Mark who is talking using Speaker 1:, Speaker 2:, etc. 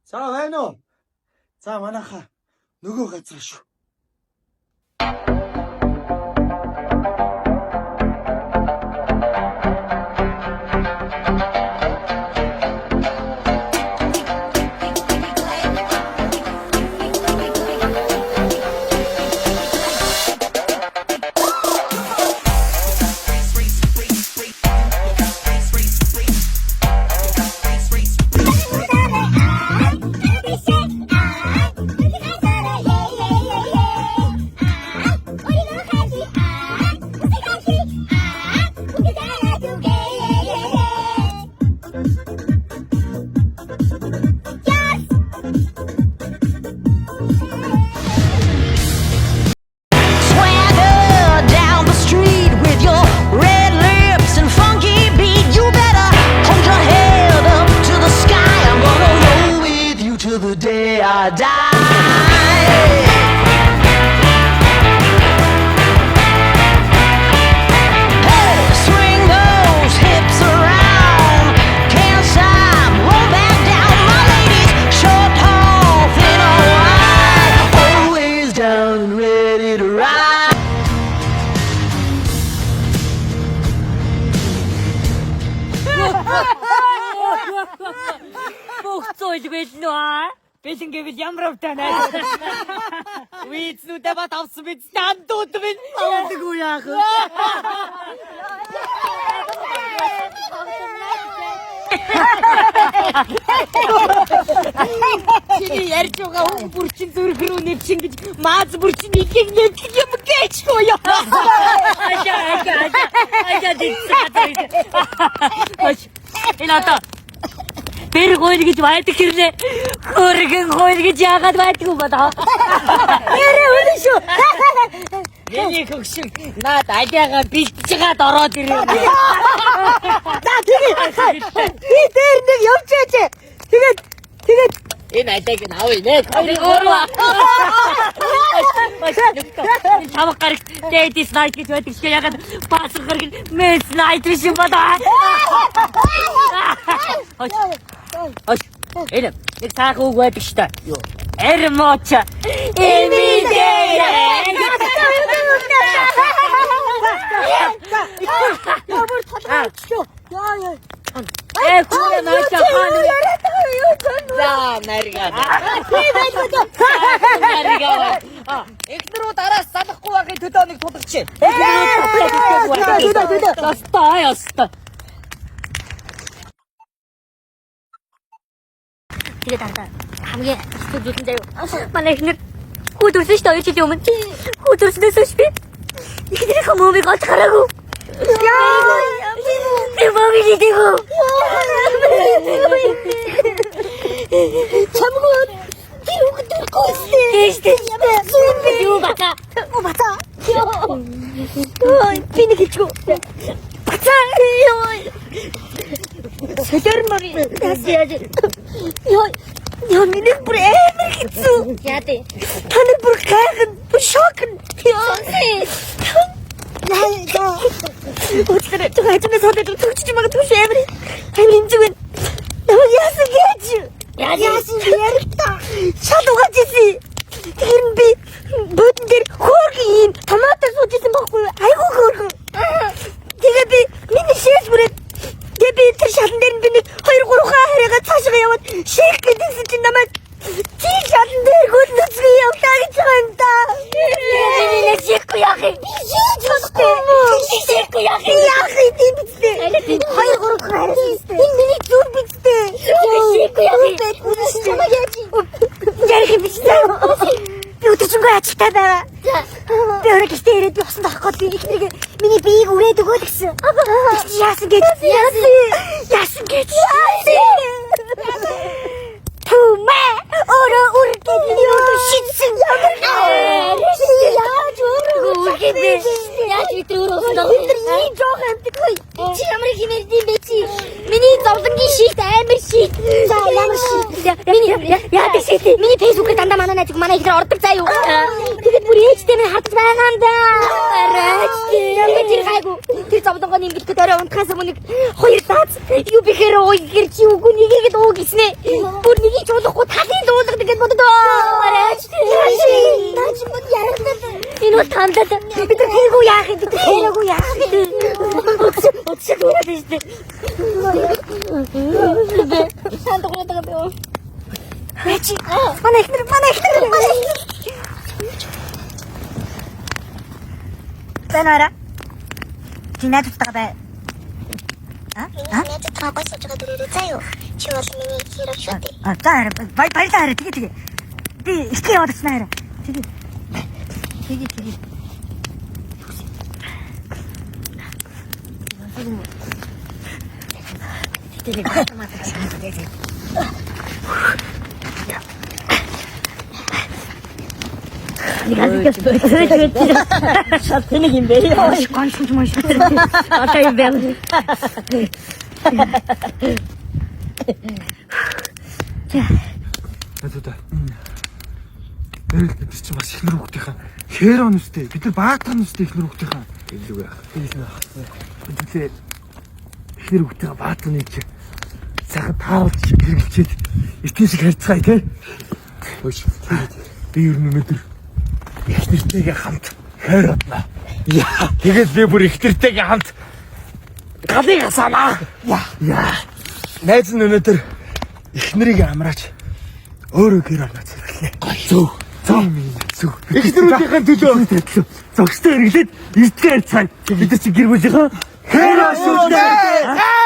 Speaker 1: За байна уу? За манайха нөгөө газар шүү.
Speaker 2: The day I die. Hey, swing those hips around. Can't stop, roll back down. My ladies, short, tall, thin or wide, always down and ready to ride.
Speaker 3: Бүгд билнэ аа. Бэлэн гэвэл ямар автай найз. Вийцнүүдээ бат авсан биз дандууд минь. Авдаггүй яах вэ? Чиний ярьж байгаа хүн бүрчин зүрх рүү нэвчин гэж мааз бүрчин ихийг нэвчих юм гэж хөөё. Ачаа дийцээ. Элата Бэр хойд гэж байдаг хэрлээ. Хөргөн хойд гэж яагаад байдгүй бодоо. Ярэ үнэн шүү. Миний хөгшин наад алиагаа бэлтэж гаад ороод ирээ. За тэгээд би дээр нэг явчаач. Тэгээд энэ алиаг нь авъя нэ. Өөрөө. Тавх гарах дэдис найт гэж байдаг чи яагаад пасс гарах мэс найт биш юм бодоо. Энэ нэг цаахан үг байдаг шүү дээ. Юу? Эрмоч. Эмидээ. Ямар толгойч. Яа. Куя наача хаан. За наргаа. Наргаа. Эхнэрүү дараас салахгүй байхын төлөө нэг тулгач. Яста. Тэгээ дараа хамгийн студиунд заяа. Манай ихнэр хүүдэрсэн шүү дээ 2 жилийн өмнө. Хүүдэрснээс хойш би ихнэрийн хүмүүмийг олж хараагүй. Яа. Би мамиг дээгөө. Чамгүй тэр үгдэр коостэй. Яа. Юу бата. Ой, би нэг хэлчихв. Бата. Сэлэрмэр ясяаж. Яа миний бүр амар хэцүү. Яа дээ. Таны бүр гайхын, бүр шокн. Яа. Өчигдөр хажуунаас хадаад төгчж магадгүй амар. Амар хэмжүүг. Намайг яасан гэж. Яасан яригта. Шал угааж ирсэн. Тэр би буудан дээр хөөргөн томатор суужсэн байхгүй юу? Айгуу хөөргөн. Тэгээ би миний шээс бүрээд тэгээ би тэр шалан дээр би нэг 2-3 хараагаа цаашаа яваад шээх гэдэгсэн чинь намайг чи шалан дээр гүйлнэцгий явлаа гэж байгаа юм да. Миний шээхгүй яах юм? Би шээж болохгүй. Шээхгүй яах юм? Яах юм бэ? 2-3 хараа шээстэй. Энэ миний зүр бицтэй. Шээхгүй яах юм? Чамаа яаж юм? Ярих юм биш үү? Би өдөржингөө ажилтаа байваа. Би өөрөө гэртээ ирээд би усанд орох гээд би ихнэрийг миний биеийг үрээд өгөө л гэсэн. Чи яасан гэж? Яасан гэж? Түмэ өөрөө үргээд миний өдөр шидсэн. Яаж үргээд би яаж өдөр усанд орох жоох амтгүй. Чи ямар хэмэрд юм бэ чи? Миний зовлонгийн шийт амар шийт. За ямар шийт? Миний яадаг шийт? Миний фэйсбүүкээр дандаа манай найзыг манай ихнэр ордог заа юу? Тэгээд бүр ээжтэй минь хардж байгаа юм да. Араач. Ямар чи гайгүй. Тэр зовлонгоо нэмгэх гээд орой унтахаас өмнө 2 сар юу бэхээр уугэр чи үгүй нэгийг л уу гиснэ. Бүр нэгийг ч уулахгүй та Мэчи. Манай ихнэр. Танара. Чи найзтайгаа бай.
Speaker 4: Миний найзтай гой сууж байгаа дөрөөрөө заяа. Чи бол миний хэрэг шүү дээ.
Speaker 3: За баярлалаа хараа. Тэгээ. Би ихтэй яваад очно хараа. Тэгээ.
Speaker 5: Тэнийг юм бэ?
Speaker 3: Гоншгүй юм шиг.
Speaker 5: Одоо юм байна.
Speaker 1: Надад. Бид чинь бас ихнэр хүүхдийнхаа хээр он үстэй. Бид нар баатар нүстэй ихнэр хүүхдийнхаа илүү яах. Бид ихнэр хүүхдийнхаа баатар нэг сайхан таавалж хэрэглчихэд эцэг шиг харьцгаая тий. Хөөш. Би ер нь өнөөдөр ихнэртэйгээ хамт хайр одноо. Яа. Тэгээд би бүр ихнэртэйгээ хамт галыг асаанаа. Яа. Найз нь өнөөдөр ихнэрийг амраач өөрөө гэр орноо зэрэглээ. Зөв. Ихнэрүүдийн төлөө зогстой хэрэглээд эрдгээр цай. Бид нар чи гэр бүлийнхаа хайр ашуултаа.